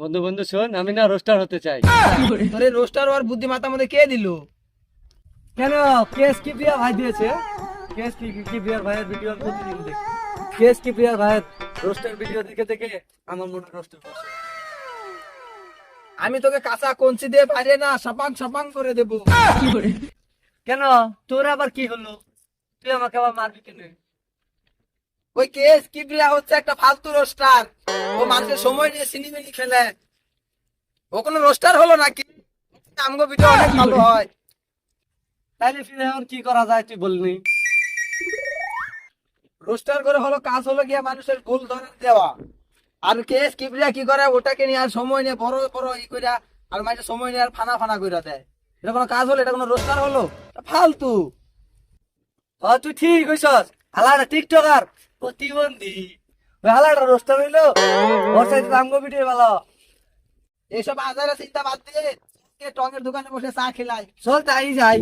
বন্ধু বন্ধু শোন, আমি না রোস্টার হতে চাই। তোর এই রোস্টার আর বুদ্ধিমাতার মধ্যে কে দিল? কেন? কেস কি প্রিয়া ভাই দিয়েছে। কেস কি প্রিয়ার ভাইয়ের ভিডিও প্রতিদিন দেখি। কেস কি প্রিয়ার ভাইয়ের রোস্টার ভিডিও দেখে দেখে আমার মনে রোস্টার করছে। আমি তোকে কাঁচা কঞ্চি দিয়ে পারে না সাপাং সাপাং করে দেবো। কেন? তোর আবার কি হলো? তুই আমাকে আবার মারবি কেন? ওই কেস কি প্রিয়া হচ্ছে একটা ফালতু রোস্টার। ও মানুষের সময় নিয়ে সিনেমিনি খেলে। ও কোনো রোস্টার হলো নাকি? আমগো ভিডিও অনেক ভালো হয়। তাইলে ফিরে এখন কি করা যায় তুই বলনি। রোস্টার করে হলো কাজ হলো গিয়ে মানুষের ভুল ধরে দেওয়া। আর কেস কিবরিয়া কি করে ওটাকে নিয়ে আর সময় নিয়ে বড় বড় ই কইরা আর মানুষের সময় নিয়ে আর ফানা ফানা কইরা দেয়। এটা কোনো কাজ হলো? এটা কোনো রোস্টার হলো? এটা ফালতু। তুই ঠিক হইছস। হালাটা টিকটকার প্রতিবন্ধী। ওই হালাটা রোস্টার হইলো। ওর সাথে আমগো ভিডিও ভালো। এইসব আজারে চিন্তা বাদ দিয়ে টঙের দোকানে বসে চা খেলাই। চল তাই যাই।